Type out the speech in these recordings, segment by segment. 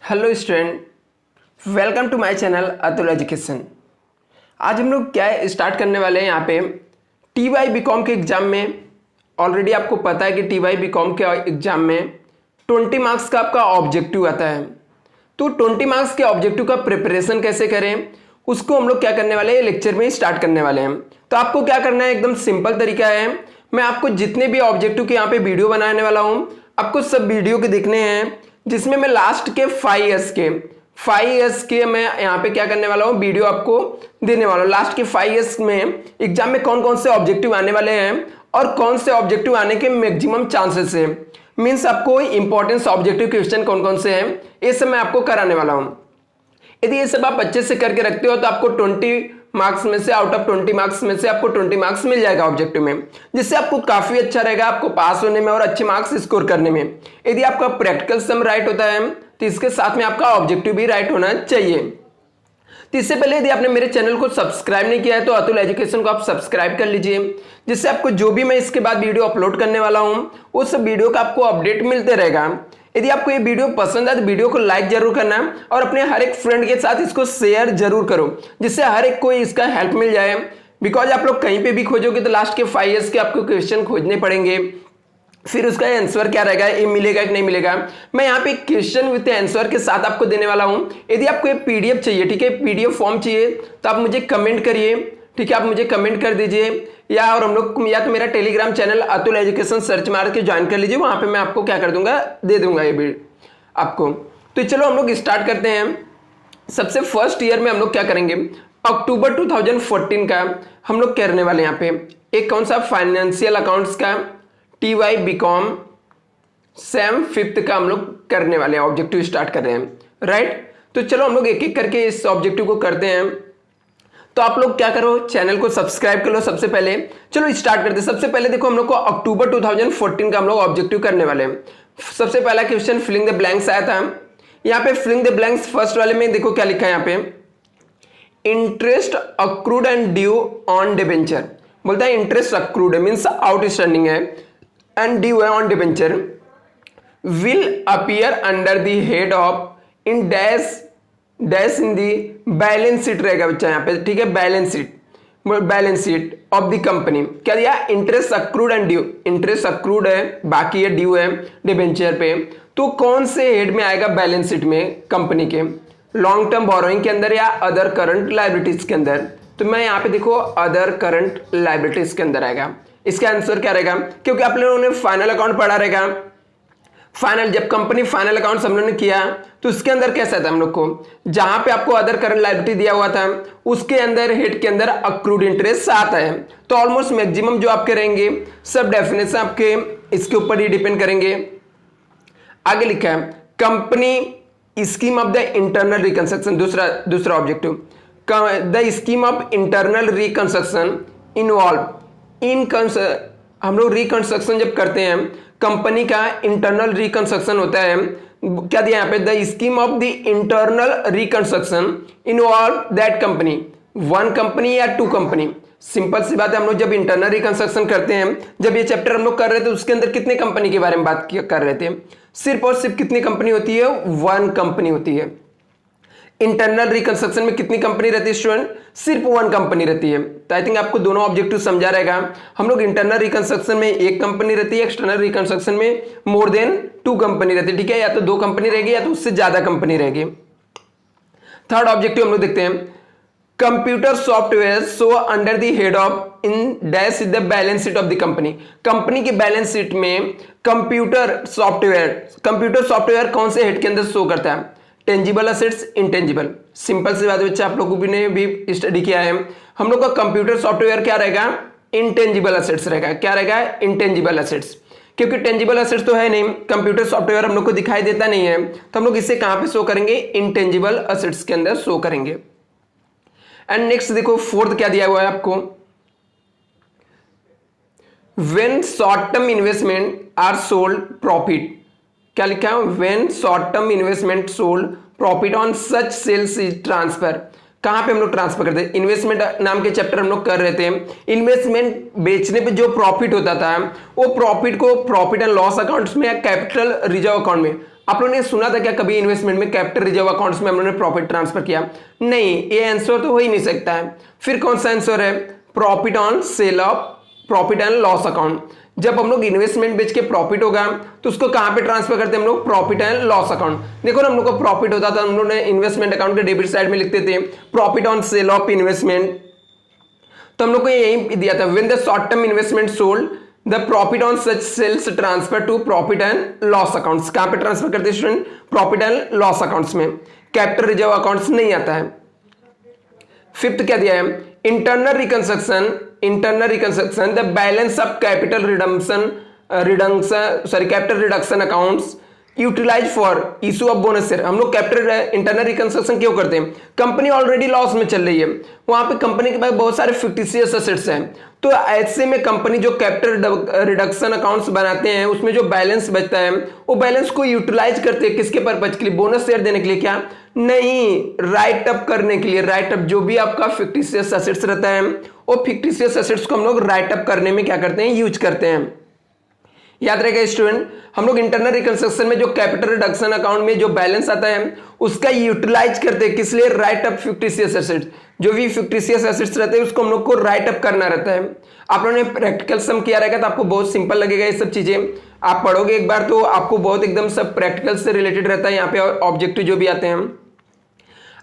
Hello student, welcome to my channel Atul education. आज हम लोग क्या स्टार्ट करने वाले हैं यहाँ पे TY BCom के एग्ज़ाम में। ऑलरेडी आपको पता है कि TY BCom के एग्ज़ाम में 20 मार्क्स का आपका ऑब्जेक्टिव आता है। तो 20 मार्क्स के ऑब्जेक्टिव का प्रिपरेशन कैसे करें उसको हम लोग क्या करने वाले हैं, लेक्चर में ही स्टार्ट करने वाले हैं। तो आपको क्या करना है, एकदम सिंपल तरीका है। मैं आपको जितने भी ऑब्जेक्टिव के यहाँ पे वीडियो बनाने वाला हूँ, आपको सब वीडियो के देखने हैं, जिसमें मैं लास्ट के 5 ईयर्स के मैं यहाँ पे क्या करने वाला हूँ, वीडियो आपको देने वाला हूँ। लास्ट के 5 ईयर्स में एग्जाम में कौन कौन से ऑब्जेक्टिव आने वाले हैं और कौन से ऑब्जेक्टिव आने के मैक्सिमम चांसेस है, मीन्स आपको इंपॉर्टेंस ऑब्जेक्टिव क्वेश्चन कौन कौन से हैं, ये सब मैं आपको कराने वाला हूँ। यदि ये सब आप अच्छे से करके रखते हो तो आपको 20 मार्क्स में से, आउट ऑफ 20 मार्क्स में से आपको 20 मार्क्स मिल जाएगा ऑब्जेक्टिव में, जिससे आपको काफी अच्छा रहेगा आपको पास होने में और अच्छे मार्क्स स्कोर करने में। यदि आपका प्रैक्टिकल सम राइट होता है तो इसके साथ में आपका ऑब्जेक्टिव भी राइट होना चाहिए। तो इससे पहले यदि आपने मेरे चैनल को सब्सक्राइब नहीं किया है तो अतुल एजुकेशन को आप सब्सक्राइब कर लीजिए, जिससे आपको जो भी मैं इसके बाद वीडियो अपलोड करने वाला हूं उस वीडियो का आपको अपडेट मिलते रहेगा। यदि आपको ये वीडियो पसंद है तो वीडियो को लाइक जरूर करना और अपने हर एक फ्रेंड के साथ इसको शेयर जरूर करो, जिससे हर एक को इसका हेल्प मिल जाए। बिकॉज आप लोग कहीं पे भी खोजोगे तो लास्ट के 5 ईयर्स के आपको क्वेश्चन खोजने पड़ेंगे, फिर उसका आंसर क्या रहेगा, ये मिलेगा कि नहीं मिलेगा। मैं यहाँ पे क्वेश्चन विद आंसर के साथ आपको देने वाला हूँ। यदि आपको ये PDF चाहिए, ठीक है, PDF फॉर्म चाहिए तो आप मुझे कमेंट करिए, ठीक है, आप मुझे कमेंट कर दीजिए, या और हम लोग या तो मेरा Telegram channel Atul education search मार के ज्वाइन कर लीजिए, वहां पे मैं आपको क्या कर दूंगा, दे दूंगा ये भी आपको। तो चलो हम लोग स्टार्ट करते हैं। सबसे फर्स्ट ईयर में हम लोग क्या करेंगे, अक्टूबर 2014 का हम लोग करने वाले यहाँ पे एक कौन सा फाइनेंशियल अकाउंट्स का TY BCom सेम 5th का हम लोग करने वाले हैं, ऑब्जेक्टिव स्टार्ट कर रहे हैं, राइट। तो चलो हम लोग एक एक करके इस ऑब्जेक्टिव को करते हैं। तो आप लोग क्या करो, चैनल को सब्सक्राइब कर लो सबसे पहले। चलो स्टार्ट करते हैं। सबसे पहले देखो हम लोग को अक्टूबर 2014 का हम लोग ऑब्जेक्टिव करने वाले हैं। सबसे पहला क्वेश्चन फिलिंग द ब्लैंक्स आया था। यहाँ पे फिलिंग द ब्लैंक्स फर्स्ट वाले में देखो क्या लिखा है यहाँ पे, interest accrued and due on debenture. बोलता है इंटरेस्ट अक्रूड मीन्स आउटस्टैंडिंग है एंड ड्यू है on debenture, will appear under the head of in dash in the balance sheet रहेगा बच्चा यहाँ पे, ठीक है, balance sheet of the company. क्या दिया, interest accrued and due, interest accrued है, बाकी है ड्यू है डिबेंचर पे। तो कौन से हेड में आएगा बैलेंस शीट में कंपनी के, लॉन्ग टर्म बोरोइंग के अंदर या अदर करंट लायबिलिटीज के अंदर। तो मैं यहाँ पे देखो अदर करंट लायबिलिटीज के अंदर आएगा। इसका आंसर क्या रहेगा, क्योंकि आप लोगों ने फाइनल अकाउंट पढ़ा रहेगा। फाइनल जब कंपनी फाइनल अकाउंट्स हम लोगों ने किया तो उसके अंदर कैसा था हम लोग को, जहां पे आपको अदर करंट लायबिलिटी दिया हुआ था उसके अंदर हेड के अंदर अक्रूड इंटरेस्ट आता है। तो ऑलमोस्ट मैक्सिमम जो आपके रहेंगे सब डेफिनेशन आपके इसके ऊपर ही डिपेंड करेंगे। आगे लिखा है company scheme of the internal reconstruction, दूसरा objective, the scheme of internal reconstruction involve in, हम लोग रिकंस्ट्रक्शन जब करते हैं कंपनी का इंटरनल रिकंस्ट्रक्शन होता है, क्या दिया यहाँ पे, the scheme of the internal reconstruction involve that company, 1 company या 2 कंपनी। सिंपल सी बात है, हम लोग जब इंटरनल रिकंस्ट्रक्शन करते हैं, जब ये चैप्टर हम लोग कर रहे थे उसके अंदर कितने कंपनी के बारे में बात कर रहे थे, सिर्फ और सिर्फ कितनी कंपनी होती है, 1 कंपनी होती है। इंटरनल रिकंस्ट्रक्शन में कितनी कंपनी रहती है स्टूडेंट, सिर्फ 1 कंपनी रहती है। तो आई थिंक आपको दोनों ऑब्जेक्टिव समझा रहेगा। हम लोग इंटरनल रिकंस्ट्रक्शन में 1 कंपनी रहती है, एक्सटर्नल रिकंस्ट्रक्शन में मोर देन 2 कंपनी रहती है, ठीक है, या तो 2 कंपनी रहेगी या तो उससे ज्यादा कंपनी रहेगी। थर्ड ऑब्जेक्टिव हम लोग देखते हैं, computer software so under the head of in dash is the balance sheet of the company. Company की बैलेंस शीट में कंप्यूटर सॉफ्टवेयर कौन से हेड के अंदर शो करता है, टेंजिबल असेट्स, इंटेंजिबल। सिंपल सी बात है बच्चा, आप लोगों ने भी स्टडी किया है, हम लोग का कंप्यूटर सॉफ्टवेयर क्या रहेगा, इंटेंजिबल असेट्स रहेगा। क्या रहेगा, इंटेंजिबल असेट्स, क्योंकि टेंजिबल असेट्स तो है नहीं, कंप्यूटर सॉफ्टवेयर हम लोग को दिखाई देता नहीं है, तो हम लोग इसे कहां पे शो करेंगे, इंटेंजिबल असेट्स के अंदर शो करेंगे। एंड नेक्स्ट देखो फोर्थ क्या दिया हुआ है आपको, when short term investment are sold profit. क्या लिखा है, when short term investment sold profit on such sales is transfer. कहां पे हम लोग ट्रांसफर करते हैं, इन्वेस्टमेंट नाम के चैप्टर हम लोग कर रहे थे। इन्वेस्टमेंट बेचने पे जो प्रॉफिट होता था वो प्रॉफिट को प्रॉफिट एंड लॉस अकाउंट्स में या कैपिटल रिजर्व अकाउंट में आप लोगों ने सुना था क्या कभी इन्वेस्टमेंट में कैपिटल रिजर्व अकाउंट्स में हम लोगों ने प्रॉफिट ट्रांसफर किया? नहीं, ये आंसर तो हो ही नहीं सकता है। फिर कौन सा आंसर है? Profit on sale of profit and loss account. जब हम लोग इन्वेस्टमेंट बेच के प्रॉफिट होगा तो उसको कहां पे ट्रांसफर करते हैं हम लोग? Profit and loss account. देखो ना, हम लोग को प्रॉफिट होता था, हम लोग ने इन्वेस्टमेंट अकाउंट के डेबिट साइड में लिखते थे profit on sale of investment. तो हम लोग को यही दिया था, when the short term investment sold the profit on such sales transfer to profit and loss accounts. कहां पे ट्रांसफर करते हैं student? Profit and loss accounts में। कैपिटल रिजर्व अकाउंट्स नहीं आता है। फिफ्थ क्या दिया है? Internal reconstruction the balance of capital capital reduction accounts utilise for issue of bonus share. हम लोग कैपिटल इंटरनल रिकंस्ट्रक्शन क्यों करते हैं? कंपनी ऑलरेडी लॉस में चल रही है, वहां पे कंपनी के पास बहुत सारे फिक्टिशियस एसेट्स हैं, तो ऐसे में कंपनी जो कैपिटल रिडक्शन अकाउंट्स बनाते हैं उसमें जो बैलेंस बचता है वो बैलेंस को यूटिलाइज करते हैं किसके पर्पज के लिए? बोनस शेयर देने के लिए। क्या नहीं, राइट अप करने के लिए। राइट अप, जो भी आपका फिक्टिशियस एसेट्स रहता है वो फिक्टिशियस एसेट्स को हम लोग राइट अप करने में क्या करते हैं? यूज करते हैं। याद रहेगा स्टूडेंट, हम लोग इंटरनल रिकंस्ट्रक्शन में जो कैपिटल रिडक्शन अकाउंट में जो बैलेंस आता है उसका यूटिलाइज करते हैं किस लिए? Right up fictitious assets. जो भी फिक्टिशियस एसेट्स रहते हैं उसको हम लोग को राइट अप करना रहता है। आप लोगों ने प्रैक्टिकल सम किया रहेगा तो आपको बहुत सिंपल लगेगा ये सब चीजें। आप पढ़ोगे एक बार तो आपको बहुत एकदम सब प्रैक्टिकल से रिलेटेड रहता है। यहाँ पे ऑब्जेक्टिव जो भी आते हैं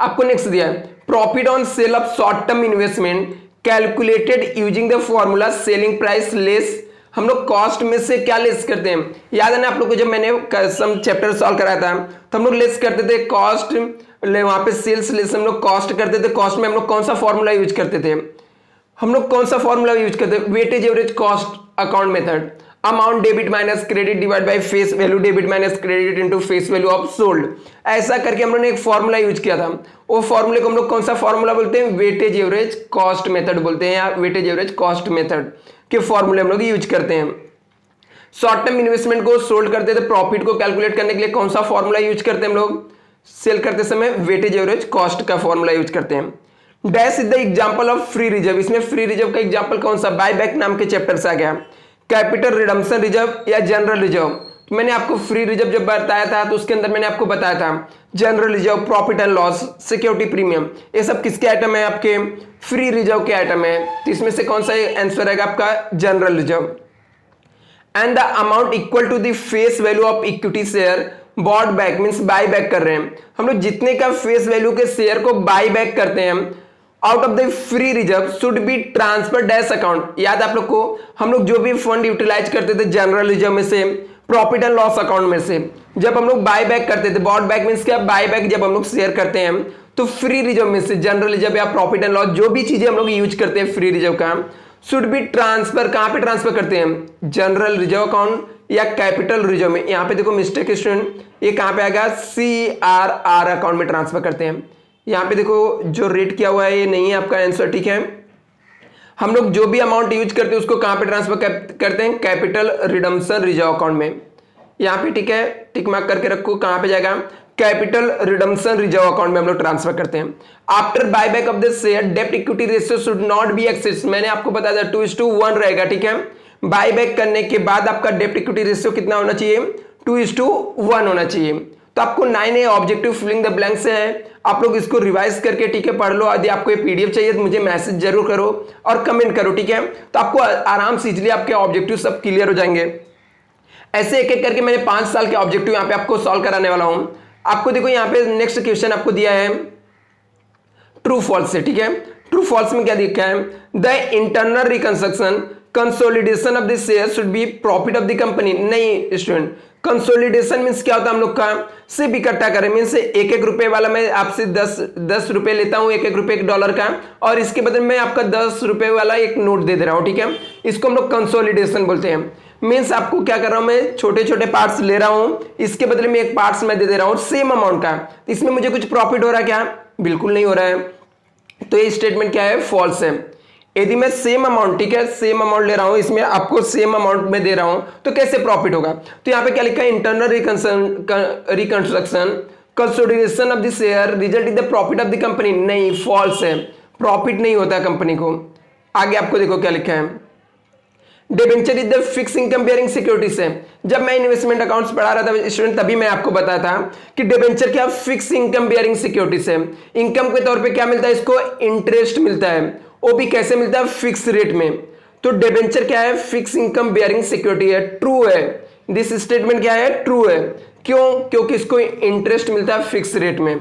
आपको नेक्स्ट दिया है, profit on sale of short term investment calculated using the formula selling price less. हम लोग कॉस्ट में से क्या लेस करते हैं? याद है ना आप लोग को, जब मैंने सम चैप्टर सॉल्व कराया था तो हम लोग लेस करते थे कॉस्ट, वहां पे सेल्स लेस हम लोग कॉस्ट करते थे। कॉस्ट में हम लोग कौन सा फॉर्मूला यूज करते थे? हम लोग कौन सा फॉर्मूला यूज करते थे? Weightage average cost account method. Amount debit minus credit divide by face value debit minus credit into face value of sold. ऐसा करके हम लोग ने एक फॉर्मूला यूज किया था। वो फॉर्मूले को हम लोग कौन सा फॉर्मूला बोलते हैं? वेटेज एवरेज कॉस्ट मेथड बोलते हैं, या वेटेज एवरेज कॉस्ट मेथड के फॉर्मूले हम लोग यूज करते हैं। शॉर्ट टर्म इन्वेस्टमेंट को सोल्ड करते थे, प्रॉफिट को कैलकुलेट करने के लिए कौन सा फॉर्मूला यूज करते हैं हम लोग? सेल करते समय वेटेज एवरेज कॉस्ट का फॉर्मूला यूज करते हैं। Dash is the example of free reserve. इसमें फ्री रिजर्व का एग्जांपल कौन सा? बाय बैक नाम के चैप्टर से आ गया। कैपिटल रिडम्पशन रिजर्व या जनरल रिजर्व। तो मैंने आपको फ्री रिजर्व जब बताया था तो उसके अंदर मैंने आपको बताया था general reserve, profit and loss, security premium, ये सब किसके आइटम है? आपके फ्री रिजर्व के आइटम है। तो इसमें से कौन सा आंसर रहेगा आपका? General reserve. And the amount equal to the face value of equity share bought back, means buy back कर रहे हैं हम लोग। जितने का फेस वैल्यू के शेयर को बाय बैक करते हैं out of the free reserve should be transfer dash account. याद आप लोग को, हम लोग जो भी फंड यूटिलाइज करते थे जनरल रिजर्व में से, प्रॉफिट एंड लॉस अकाउंट में से, जब हम लोग बाय बैक करते थे, बॉट बैक मींस क्या? बाय बैक जब हम लोग शेयर करते हैं तो फ्री रिजर्व में से जनरल रिजर्व या प्रॉफिट एंड लॉस जो भी चीजें हम लोग यूज करते हैं फ्री रिजर्व का, शुड बी ट्रांसफर कहां पे ट्रांसफर करते हैं? जनरल रिजर्व अकाउंट या कैपिटल रिजर्व में। यहां पे देखो मिस्टेक स्टूडेंट, ये कहां पे आएगा? CRR अकाउंट में ट्रांसफर करते हैं। यहां पे देखो जो रेट किया हुआ है ये नहीं है आपका आंसर, ठीक है। हम लोग जो भी अमाउंट यूज करते हैं उसको कहां पे ट्रांसफर करते हैं? कैपिटल रिडम्पशन रिजर्व अकाउंट में। यहां पे ठीक है, टिक मार्क करके रखो, कहां पे जाएगा? कैपिटल रिडम्पशन रिजर्व अकाउंट में हम लोग ट्रांसफर करते हैं। After buyback of the share डेब्ट equity ratio should not be excess. मैंने आपको बताया था 2:1 रहेगा, ठीक है। बायबैक करने के बाद आपका डेब्ट इक्विटी रेशियो कितना होना चाहिए? 2:1 होना चाहिए। तो आपको 9A objective filling the blanks है, आप लोग इसको रिवाइज करके ठीक है पढ़ लो। यदि आपको ये पीडीएफ चाहिए तो मुझे मैसेज जरूर करो और कमेंट करो, ठीक है। तो आपको आराम से इजीली आपके ऑब्जेक्टिव सब क्लियर हो जाएंगे। ऐसे एक एक करके मैंने 5 साल के ऑब्जेक्टिव यहाँ पे आपको सॉल्व कराने वाला हूं। आपको देखो यहाँ पे नेक्स्ट क्वेश्चन आपको दिया है ट्रू फॉल्स से, ठीक है। ट्रू फॉल्स में क्या लिखा है? The internal reconstruction consolidation of the share should be profit of the company. नहीं स्टूडेंट, कंसोलिडेशन मींस क्या होता है? हम लोग का सिर्फ इकट्ठा करें, मींस 1-1 रुपए वाला मैं आपसे 10 रुपए लेता हूं, 1-1 रुपए $1 का, और इसके बदले में आपका 10 रुपए वाला एक नोट दे दे रहा हूं, ठीक है। इसको हम लोग कंसोलिडेशन बोलते हैं। मीन्स आपको क्या कर रहा हूं मैं? छोटे छोटे पार्ट्स ले रहा हूं, इसके बदले में एक पार्ट्स मैं दे दे रहा हूं सेम अमाउंट का। इसमें मुझे कुछ प्रॉफिट हो रहा है क्या? बिल्कुल नहीं हो रहा है। तो ये स्टेटमेंट क्या है? फॉल्स है। यदि मैं सेम अमाउंट, ठीक है, सेम अमाउंट ले रहा हूं, इसमें आपको सेम अमाउंट में दे रहा हूं, तो कैसे प्रॉफिट होगा? तो यहां पे क्या लिखा है? Internal reconstruction consolidation of the share result in the profit of the company. नहीं, फॉल्स है, प्रॉफिट नहीं होता कंपनी को। आगे आपको देखो क्या लिखा है? Debenture is the fix income bearing securities है। जब मैं इन्वेस्टमेंट अकाउंट्स पढ़ा रहा था स्टूडेंट तभी मैं आपको बताया था कि डिबेंचर क्या फिक्स इनकम बेयरिंग सिक्योरिटीज है। इनकम के तौर पे क्या मिलता है, इसको इंटरेस्ट मिलता है, वो भी कैसे मिलता है, फिक्स रेट में। तो डिबेंचर क्या है, फिक्स इनकम बेयरिंग सिक्योरिटी है, ट्रू है। दिस स्टेटमेंट क्या है, ट्रू है। क्यों, क्योंकि इसको इंटरेस्ट मिलता है फिक्स रेट में।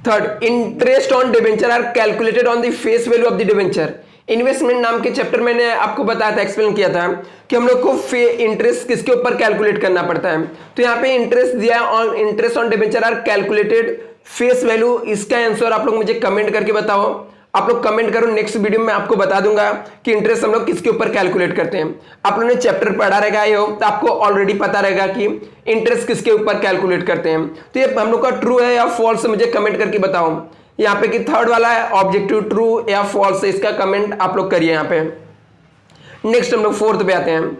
Third, interest on debenture are calculated on the face value of the debenture. Investment नाम के चैप्टर मैंने आपको बताया था, एक्सप्लेन किया था कि हम लोग को इंटरेस्ट किसके ऊपर कैलकुलेट करना पड़ता है। तो यहाँ पे इंटरेस्ट दिया है, on interest on debenture are calculated face value. इसका आंसर आप लोग मुझे कमेंट करके बताओ। आप लोग कमेंट करो, नेक्स्ट वीडियो में आपको बता दूंगा कि इंटरेस्ट हम लोग किसके ऊपर कैलकुलेट करते हैं। आप लोगों ने चैप्टर पढ़ा रहेगा ये हो तो आपको ऑलरेडी पता रहेगा कि इंटरेस्ट किसके ऊपर कैलकुलेट करते हैं। तो ये हम लोग का ट्रू है या फॉल्स है, मुझे कमेंट करके बताओ। यहाँ पे कि थर्ड वाला है ऑब्जेक्टिव, ट्रू या फॉल्स है, इसका कमेंट आप लोग करिए यहाँ पे। नेक्स्ट हम लोग फोर्थ पे आते हैं।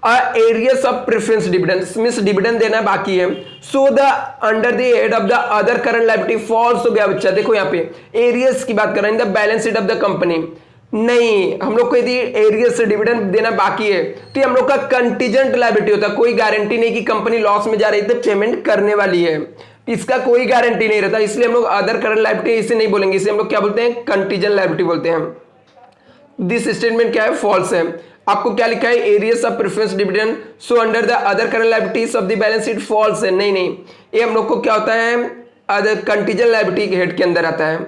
Arrears of preference dividends means dividend देना बाकी है। So the under the head of the other current liability falls हो गया बच्चा। देखो यहाँ पे एरियस की बात कर रहे हैं, the balance sheet of the company. नहीं, हम लोग को यदि एरियस से डिविडेंड देना बाकी है तो हम लोग का कंटीजेंट लायबिलिटी होता है। कोई गारंटी नहीं कि कंपनी लॉस में जा रही है तो पेमेंट करने वाली है, इसका कोई गारंटी नहीं रहता। इसलिए हम लोग अदर करंट लायबिलिटी इसे नहीं बोलेंगे, इसे हम लोग क्या बोलते हैं, कंटीजेंट लायबिलिटी बोलते हैं। दिस स्टेटमेंट क्या है, फॉल्स है। आपको क्या लिखा है, arrears of preference dividend so under the other current liabilities of the balance sheet, false है। नहीं, ये हम लोग को क्या होता है, अदर कंटीजेंट लायबिलिटी के हेड के अंदर आता है।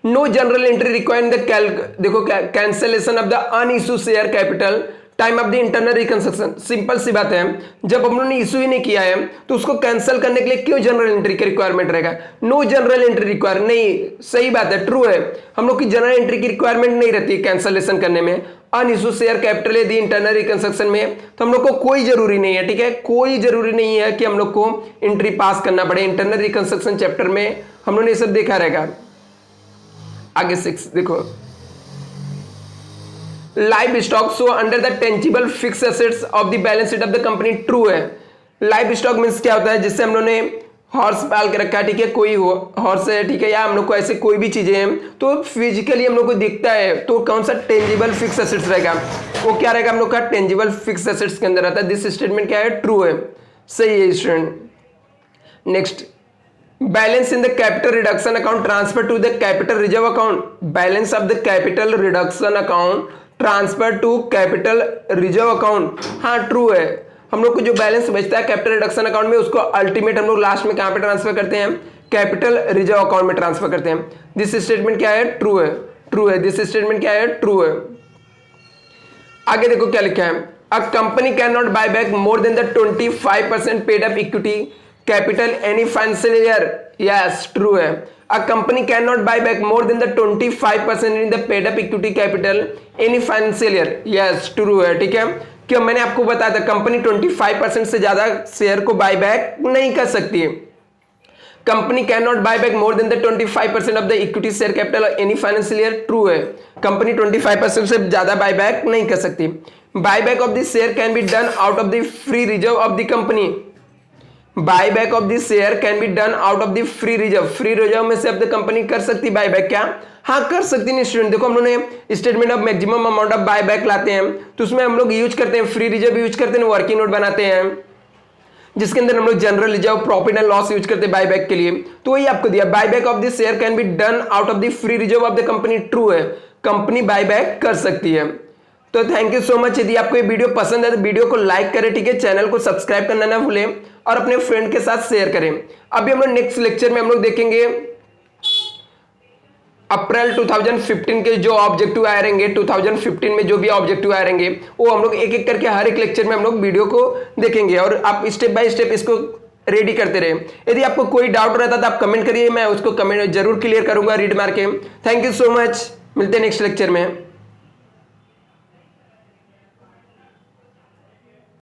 No general entry required in the देखो cancellation of the unissued share capital time of the internal reconstruction. Simple सी बात है, जब हम लोगों ने इश्यू ही नहीं किया है तो उसको कैंसिल करने के लिए क्यों जनरल एंट्री की रिक्वायरमेंट रहेगा। नो जनरल एंट्री रिक्वायर, नहीं, सही बात है, ट्रू है। हम लोग की जनरल एंट्री की रिक्वायरमेंट नहीं रहती है कैंसलेशन करने में। अनइश्यू शेयर कैपिटल यदि इंटरनल रिकंस्ट्रक्शन में तो हम लोग को कोई जरूरी नहीं है, ठीक है, कोई जरूरी नहीं है कि हम लोग को एंट्री पास करना पड़े। इंटरनल रिकंस्ट्रक्शन चैप्टर में हम लोगों ने ये सब देखा रहेगा। आगे 6 देखो, live stock so under the tangible fixed assets of the balance sheet of the company, true है। लाइव स्टॉक मींस क्या होता है, जिससे हम लोगों ने हॉर्स पाल के रखा है, ठीक है, कोई हॉर्स है, ठीक है, या हम लोग को ऐसे कोई भी चीजें हैं तो फिजिकली हम लोग को दिखता है, तो कौन सा टेंजिबल फिक्स एसेट्स रहेगा, वो क्या रहेगा, हम लोग का टेंजिबल फिक्स एसेट्स के अंदर आता है। दिस स्टेटमेंट क्या है, ट्रू है, सही है student. Next, balance in the capital reduction account transfer to the capital reserve account. Balance of the capital reduction account transfer to capital reserve account, हाँ ट्रू है। हम लोग को जो बैलेंस बचता है कैपिटल रिडक्शन अकाउंट में उसको अल्टीमेट हम लोग लास्ट में कहां पे ट्रांसफर करते हैं, कैपिटल रिजर्व अकाउंट में ट्रांसफर करते हैं। दिस स्टेटमेंट क्या है, ट्रू है, ट्रू है। दिस स्टेटमेंट क्या है, ट्रू है। आगे देखो क्या लिखा है, a company can not buy back more than the 25% paid up equity capital any financial year, yes true है। A company cannot buy back more than the 25% in the paid up equity capital any financial year, yes true है, ठीक है। क्यों, मैंने आपको बताया था company 25% से ज्यादा शेयर को बाय बैक नहीं कर सकती है। Company can not buy back more than the 25% of the equity share capital any financial year, true है। कंपनी 25% से ज्यादा बाय बैक नहीं कर सकती। Buy back of the share can be done out of the free reserve of the company. Buyback of the share can be done out of the free reserve, free reserve में से अब the company कर सकती buyback, क्या, हाँ कर सकती है स्टूडेंट। देखो हम लोग ने statement of maximum amount of buyback लाते हैं तो उसमें हम लोग यूज करते हैं फ्री रिजर्व यूज करते हैं, वर्किंग नोट बनाते हैं जिसके अंदर हम लोग general reserve profit and loss use करते हैं बायबैक के लिए। तो वही आपको दिया, buyback of the share can be done out of the free reserve of the company, true है, कंपनी बायबैक कर सकती है। तो थैंक यू सो मच। यदि आपको ये वीडियो पसंद है तो वीडियो को लाइक करें, ठीक है, चैनल को सब्सक्राइब करना ना भूलें और अपने फ्रेंड के साथ शेयर करें। अभी हम लोग नेक्स्ट लेक्चर में हम लोग देखेंगे अप्रैल 2015 के जो ऑब्जेक्टिव आए रहेंगे, 2015 में जो भी ऑब्जेक्टिव आए रहेंगे वो हम लोग एक एक करके हर एक लेक्चर में हम लोग वीडियो को देखेंगे और आप स्टेप बाय स्टेप इसको रेडी करते रहे। यदि आपको कोई डाउट रहता तो आप कमेंट करिए, मैं उसको कमेंट जरूर क्लियर करूंगा रीड मार के। थैंक यू सो मच, मिलते हैं नेक्स्ट लेक्चर में।